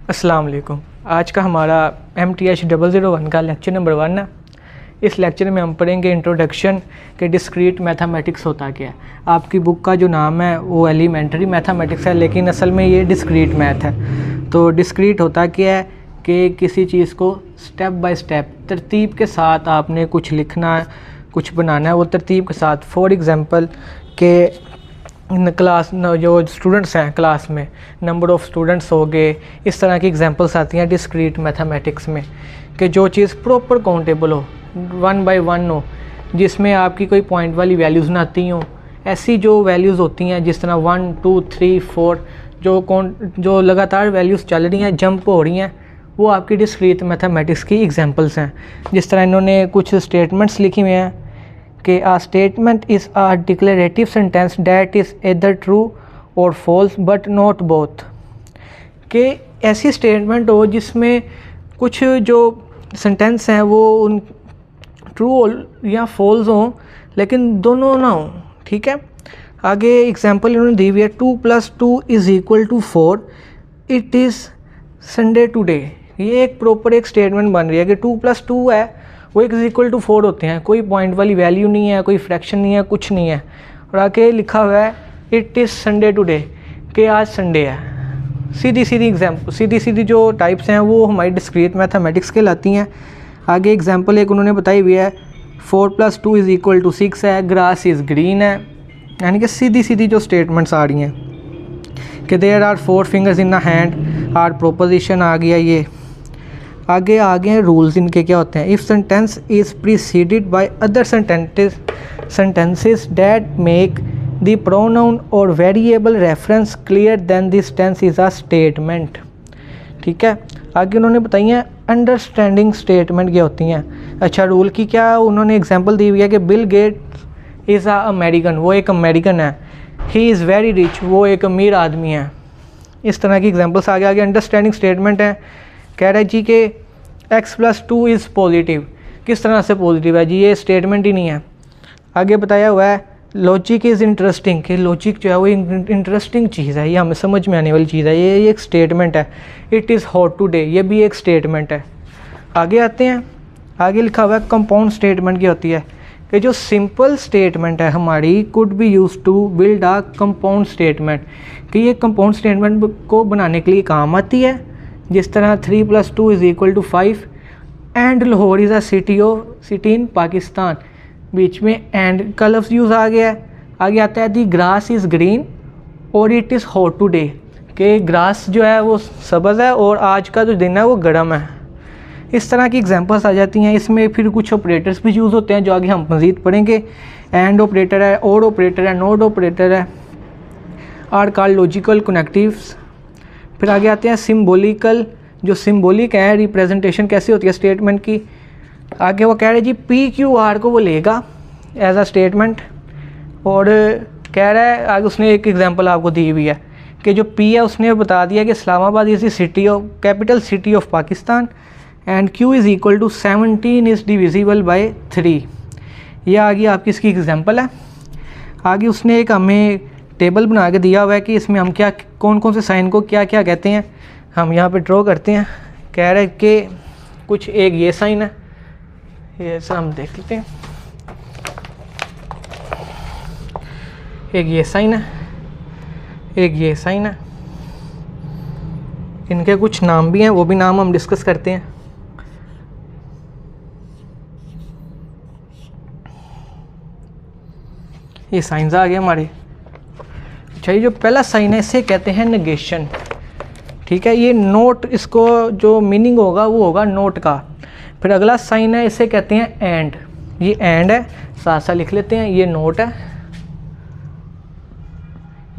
अस्सलाम वालेकुम। आज का हमारा MTH001 का लेक्चर नंबर 1 है। इस लेक्चर में हम पढ़ेंगे इंट्रोडक्शन के डिस्क्रीट मैथमेटिक्स होता क्या है। आपकी बुक का जो नाम है वो एलिमेंट्री मैथमेटिक्स है, लेकिन असल में ये डिस्क्रीट मैथ है। तो डिस्क्रीट होता क्या है कि किसी चीज़ को स्टेप बाय स्टेप तरतीब के साथ आपने कुछ लिखना है, कुछ बनाना है, वो तरतीब के साथ। फॉर एग्ज़ाम्पल के क्लास जो स्टूडेंट्स हैं क्लास में, नंबर ऑफ़ स्टूडेंट्स हो गए, इस तरह की एग्जांपल्स आती हैं डिस्क्रीट मैथमेटिक्स में कि जो चीज़ प्रॉपर काउंटेबल हो, 1 बाय 1 हो, जिसमें आपकी कोई पॉइंट वाली वैल्यूज़ ना आती हों। ऐसी जो वैल्यूज़ होती हैं जिस तरह 1 2 3 4 जो लगातार वैल्यूज़ चल रही हैं, जंप हो रही हैं, वो आपकी डिस्क्रीट मैथमेटिक्स की एग्जांपल्स हैं। जिस तरह इन्होंने कुछ स्टेटमेंट्स लिखी हुई हैं कि a statement is a declarative sentence that is either true or false but not both। कि ऐसी स्टेटमेंट हो जिसमें कुछ जो सेंटेंस हैं वो उन ट्रू या फॉल्स हों, लेकिन दोनों ना हों। ठीक है, आगे एग्जांपल इन्होंने दी हुई है 2 + 2 = 4, इट इज़ संडे टुडे। ये एक प्रॉपर एक स्टेटमेंट बन रही है कि 2 + 2 है वो = 4 होते हैं, कोई पॉइंट वाली वैल्यू नहीं है, कोई फ्रैक्शन नहीं है, कुछ नहीं है। और आके लिखा हुआ है इट इज़ संडे टुडे, कि आज संडे है। सीधी सीधी जो टाइप्स हैं वो हमारी डिस्क्रीट मैथमेटिक्स के लाती हैं। आगे एग्जांपल एक उन्होंने बताई हुई है 4 + 2 = 6 है, ग्रास इज़ ग्रीन है। यानी कि सीधी जो स्टेटमेंट्स आ रही हैं कि there are 4 fingers in a hand, are proposition आ गया। ये आगे रूल्स इनके क्या होते हैं। If sentence is preceded by other sentences that make the pronoun or variable reference clear then this tense is a statement. ठीक है, आगे उन्होंने बताई हैं अंडरस्टैंडिंग स्टेटमेंट क्या होती हैं। अच्छा, रूल की क्या उन्होंने एग्जांपल दी हुई है कि Bill Gates is a American, वो एक अमेरिकन है। ही इज़ वेरी रिच, वो एक अमीर आदमी है। इस तरह की एग्जांपल्स आगे अंडरस्टैंडिंग स्टेटमेंट है। कह रहा है जी कि x + 2 इज़ पॉजिटिव। किस तरह से पॉजिटिव है जी, ये स्टेटमेंट ही नहीं है। आगे बताया हुआ है लॉजिक इज़ इंटरेस्टिंग, कि लॉजिक जो है वो इंटरेस्टिंग चीज़ है, ये हमें समझ में आने वाली चीज़ है, ये एक स्टेटमेंट है। इट इज़ हॉट टुडे, ये भी एक स्टेटमेंट है। आगे आते हैं, आगे लिखा हुआ है कंपाउंड स्टेटमेंट की होती है कि जो सिंपल स्टेटमेंट है हमारी could be use to build a compound statement, कि ये कंपाउंड स्टेटमेंट को बनाने के लिए काम आती है। जिस तरह 3 + 2 = 5 and Lahore is a city in Pakistan, बीच में एंड का लफ्ज़ यूज़ आ गया है। आगे आता है दी ग्रास इज़ ग्रीन और इट इज़ हॉट टुडे, कि ग्रास जो है वो सब्ज़ है और आज का जो दिन है वो गर्म है। इस तरह की एग्जांपल्स आ जाती हैं। इसमें फिर कुछ ऑपरेटर्स भी यूज़ होते हैं जो आगे हम मज़ीद पढ़ेंगे। एंड ऑपरेटर है, और ऑपरेटर है, नोट ऑपरेटर है, आर कॉल्ड लॉजिकल कनेक्टिव्स। फिर आगे आते हैं सिम्बोलिकल, जो सिम्बोलिक है रिप्रेजेंटेशन कैसे होती है स्टेटमेंट की। आगे वो कह रहे हैं जी PQR को वो लेगा एज अ स्टेटमेंट, और कह रहा है आगे उसने एक एग्जांपल आपको दी हुई है कि जो P है उसने बता दिया कि Islamabad is the city of capital city of Pakistan and Q = 17 is divisible by 3। ये आगे आपकी इसकी एग्जांपल है। आगे उसने एक हमें टेबल बना के दिया हुआ है कि इसमें हम क्या कौन से साइन को क्या क्या कहते हैं, हम यहाँ पे ड्रॉ करते हैं। कह रहे हैं कि कुछ एक ये साइन है, ये ऐसा हम देख लेते हैं। एक ये साइन है, एक ये साइन है। इनके कुछ नाम भी हैं, वो भी नाम हम डिस्कस करते हैं। ये साइंस आ गए हमारे। अच्छा, ये जो पहला साइन है इसे कहते हैं नेगेशन। ठीक है, ये नोट, इसको जो मीनिंग होगा वो होगा नोट का। फिर अगला साइन है इसे कहते हैं एंड, ये एंड है, साथ साथ लिख लेते हैं। ये नोट है,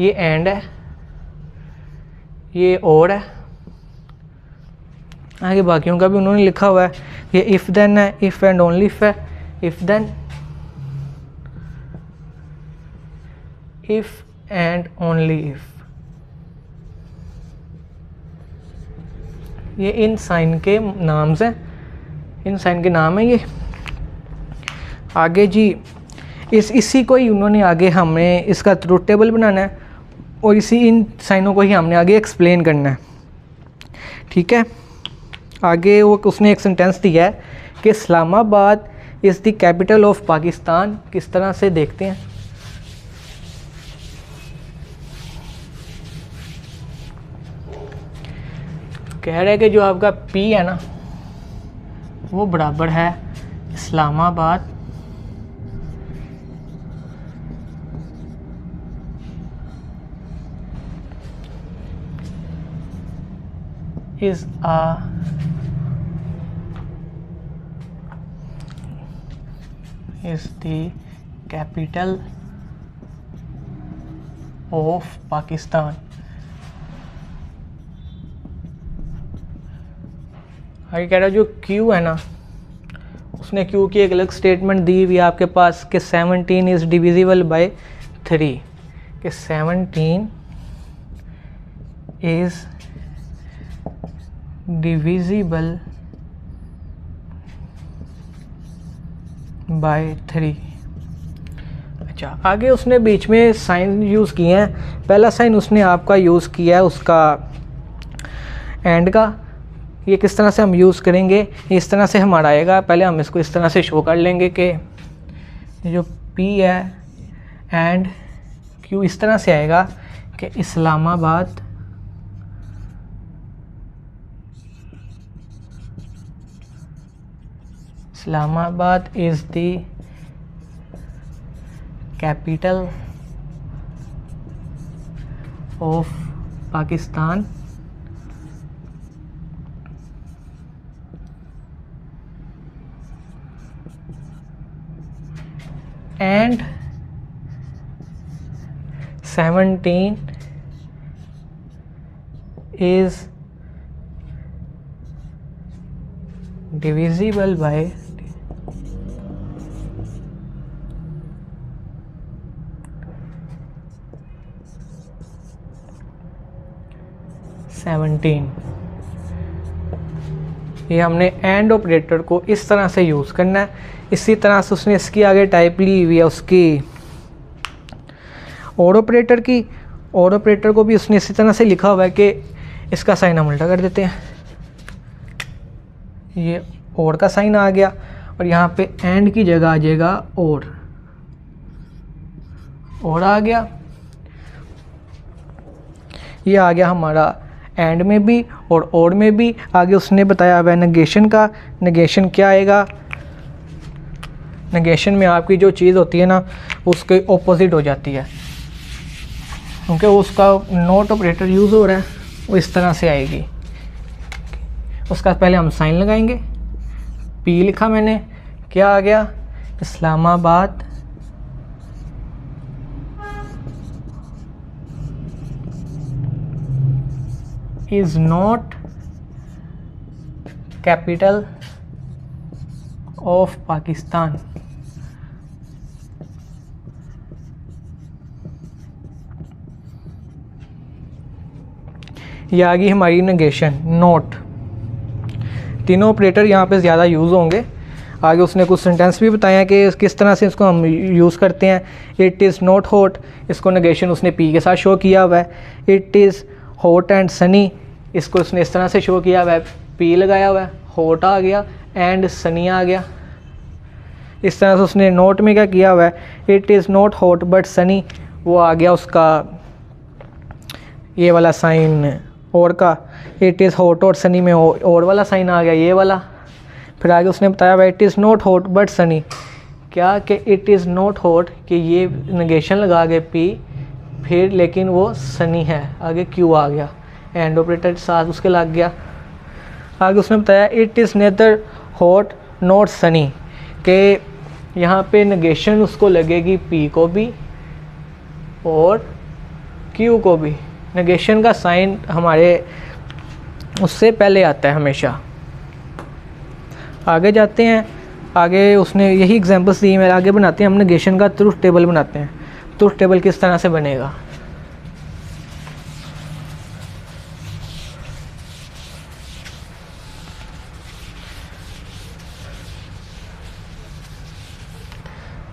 ये एंड है, ये और है। आगे बाकियों का भी उन्होंने लिखा हुआ है। ये इफ़ देन है, इफ़ एंड ओनली इफ़ है, if then, if and only if. ये इन साइन के नाम्स हैं, इन साइन के नाम हैं ये। आगे जी इसी को ही उन्होंने आगे हमें इसका ट्रुथ टेबल बनाना है और इसी इन साइनों को ही हमने आगे एक्सप्लेन करना है। ठीक है। आगे वो उसने एक सेंटेंस दिया है कि Islamabad is the capital of Pakistan. किस तरह से देखते हैं। कह रहे हैं कि जो आपका पी है ना वो बराबर है Islamabad is the capital of Pakistan. आगे कह रहा है जो Q है ना उसने Q की एक अलग स्टेटमेंट दी हुई है आपके पास कि 17 इज़ डिविजिबल बाय 3, कि 17 इज़ डिविजिबल बाय 3। अच्छा, आगे उसने बीच में साइन यूज़ किए हैं। पहला साइन उसने आपका यूज़ किया है उसका एंड का। ये किस तरह से हम यूज़ करेंगे, इस तरह से हमारा आएगा। पहले हम इसको इस तरह से शो कर लेंगे कि जो P है एंड Q इस तरह से आएगा कि Islamabad is the capital of Pakistan and 17 is divisible by 17। ये हमने एंड ऑपरेटर को इस तरह से यूज़ करना है। इसी तरह से उसने इसकी आगे टाइप ली हुई है उसकी और ऑपरेटर की। और ऑपरेटर को भी उसने इसी तरह से लिखा हुआ है कि इसका साइन हम उल्टा कर देते हैं। ये और का साइन आ गया और यहाँ पे एंड की जगह आ जाएगा और आ गया। ये आ गया हमारा एंड में भी और में भी। आगे उसने बताया हुआ है नेगेशन का। नेगेशन क्या आएगा, नेगेशन में आपकी जो चीज़ होती है ना उसके ऑपोजिट हो जाती है, क्योंकि उसका नॉट ऑपरेटर यूज़ हो रहा है, वो इस तरह से आएगी। उसका पहले हम साइन लगाएंगे। P लिखा मैंने, क्या आ गया, Islamabad is not capital of Pakistan। ये आ गई हमारी नेगेशन नोट। तीनों ऑपरेटर यहाँ पे ज़्यादा यूज़ होंगे। आगे उसने कुछ सेंटेंस भी बताया कि किस तरह से इसको हम यूज़ करते हैं। इट इज़ नॉट हॉट, इसको नेगेशन उसने P के साथ शो किया हुआ है। It is hot and Sunny, इसको उसने इस तरह से शो किया हुआ है, P लगाया हुआ है, हॉट आ गया एंड सनी आ गया। इस तरह से उसने नोट में क्या किया हुआ है, it is not hot but Sunny, वो आ गया उसका ये वाला साइन और का। इट इज़ हॉट और सनी में और वाला साइन आ गया, ये वाला। फिर आगे उसने बताया हुआ it is not hot but Sunny, क्या कि इट इज़ नॉट हॉट कि ये नेगेशन लगा के P, फिर लेकिन वो सनी है, आगे Q आ गया, एंड ऑपरेटर साथ उसके लग गया। आगे उसने बताया it is neither hot not sunny, कि यहाँ पे नेगेशन उसको लगेगी P को भी और Q को भी। नेगेशन का साइन हमारे उससे पहले आता है हमेशा। आगे जाते हैं। आगे उसने यही एग्जांपल्स दी है, आगे बनाते हैं हम नेगेशन का ट्रुथ टेबल बनाते हैं। ट्रुथ टेबल किस तरह से बनेगा,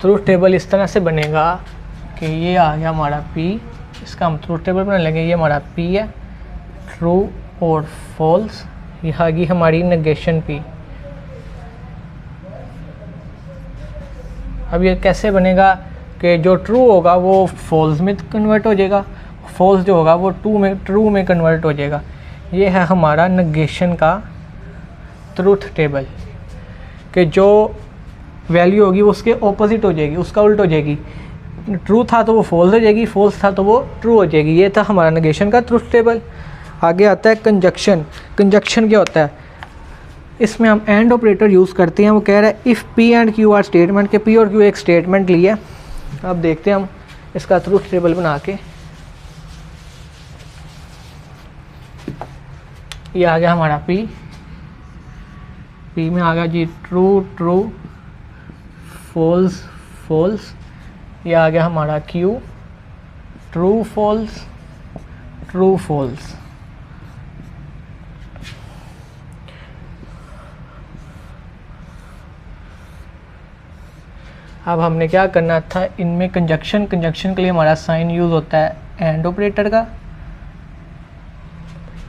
ट्रुथ टेबल इस तरह से बनेगा कि ये आ गया हमारा P, इसका हम ट्रुथ टेबल बना लेंगे। ये हमारा P है, ट्रू और फॉल्स। यह आ गई हमारी नेगेशन P। अब ये कैसे बनेगा कि जो ट्रू होगा वो फॉल्स में कन्वर्ट हो जाएगा, फॉल्स जो होगा वो ट्रू में कन्वर्ट हो जाएगा। ये है हमारा नेगेशन का ट्रूथ टेबल कि जो वैल्यू होगी वो उसके ऑपोजिट हो जाएगी, उसका उल्ट हो जाएगी। ट्रू था तो वो फॉल्स हो जाएगी, फॉल्स था तो वो ट्रू हो जाएगी। ये था हमारा नेगेशन का ट्रूथ टेबल। आगे आता है कंजक्शन। कंजक्शन क्या होता है? इसमें हम एंड ऑपरेटर यूज़ करते हैं। वो कह रहा है if P and Q are statement के P और Q एक स्टेटमेंट लिया। अब देखते हैं हम इसका ट्रूथ टेबल बना के। ये आ गया हमारा P में आ गया जी ट्रू ट्रू, फॉल्स फॉल्स। ये आ गया हमारा Q true false true false. अब हमने क्या करना था, इनमें कंजक्शन के लिए हमारा साइन यूज़ होता है एंड ऑपरेटर का।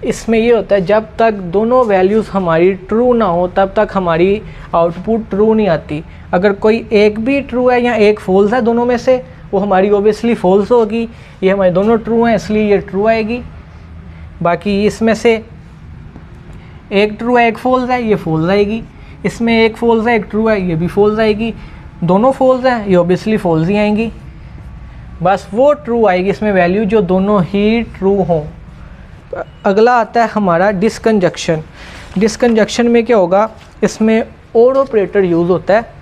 इसमें ये होता है जब तक दोनों वैल्यूज़ हमारी ट्रू ना हो तब तक हमारी आउटपुट ट्रू नहीं आती। अगर कोई एक भी ट्रू है या एक फॉल्स है दोनों में से, वो हमारी ओबियसली फॉल्स होगी। ये हमारे दोनों ट्रू हैं इसलिए ये ट्रू आएगी। बाकी इसमें से एक ट्रू है एक फॉल्स है, ये फॉल्स आएगी। इसमें एक फॉल्स है एक ट्रू है, ये भी फॉल्स आएगी। दोनों फॉल्स हैं, ये ओबियसली फॉल्स ही आएंगी। बस वो ट्रू आएगी इसमें वैल्यू जो दोनों ही ट्रू हों। अगला आता है हमारा डिसकंजक्शन। डिसकंजक्शन में क्या होगा, इसमें और ऑपरेटर यूज़ होता है।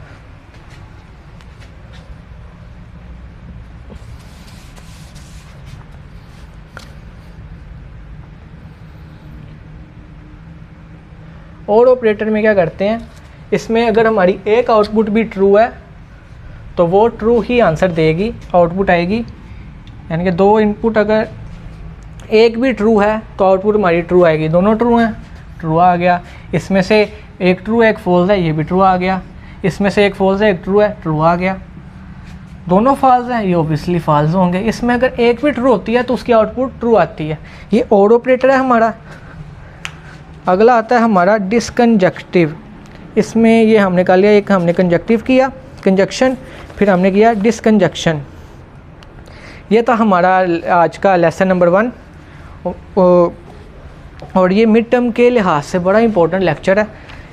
और ऑपरेटर में क्या करते हैं, इसमें अगर हमारी एक आउटपुट भी ट्रू है तो वो ट्रू ही आंसर देगी, आउटपुट आएगी। यानी कि दो इनपुट अगर एक भी ट्रू है तो आउटपुट हमारी ट्रू आएगी। दोनों ट्रू हैं, ट्रू आ गया। इसमें से एक ट्रू है एक फॉल्स है, ये भी ट्रू आ गया। इसमें से एक फॉल्स है एक ट्रू है, ट्रू आ गया। दोनों फॉल्स हैं, ये ओबियसली फॉल्स होंगे। इसमें अगर एक भी ट्रू होती है तो उसकी आउटपुट ट्रू आती है। ये और ऑपरेटर है हमारा। अगला आता है हमारा डिसकंजक्टिव। इसमें ये हमने कर लिया, एक हमने कंजक्टिव किया कंजक्शन, फिर हमने किया डिसकंजक्शन। ये था हमारा आज का लेसन नंबर 1 और ये मिड टर्म के लिहाज से बड़ा इंपॉर्टेंट लेक्चर है।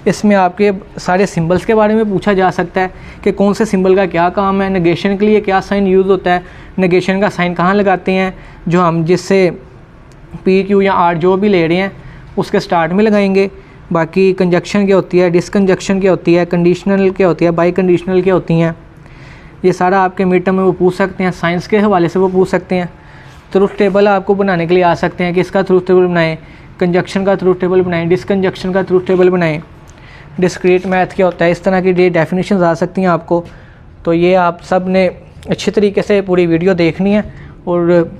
इसमें आपके सारे सिंबल्स के बारे में पूछा जा सकता है कि कौन से सिंबल का क्या काम है, नेगेशन के लिए क्या साइन यूज़ होता है, नेगेशन का साइन कहाँ लगाते हैं, जो हम जिससे P Q या R जो भी ले रहे हैं उसके स्टार्ट में लगाएंगे। बाकी कंजक्शन क्या होती है, डिसकंजक्शन क्या होती है, कंडीशनल क्या होती है, बाई कंडीशनल क्या होती हैं, ये सारा आपके मिड टर्म में वो पूछ सकते हैं। साइंस के हवाले से वो पूछ सकते हैं। ट्रूथ टेबल आपको बनाने के लिए आ सकते हैं कि इसका ट्रूथ टेबल बनाएं, कंजक्शन का ट्रूथ टेबल बनाएं, डिसकंजक्शन का ट्रूथ टेबल बनाएं, डिस्क्रीट मैथ क्या होता है, इस तरह की डेफिनेशंस आ सकती हैं आपको। तो ये आप सब ने अच्छे तरीके से पूरी वीडियो देखनी है और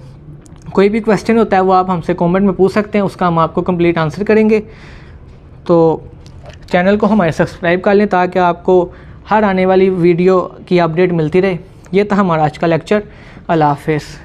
कोई भी क्वेश्चन होता है वो आप हमसे कमेंट में पूछ सकते हैं, उसका हम आपको कंप्लीट आंसर करेंगे। तो चैनल को हमारे सब्सक्राइब कर लें ताकि आपको हर आने वाली वीडियो की अपडेट मिलती रहे। ये था हमारा आज का लेक्चर। अल्लाह हाफ़िज़।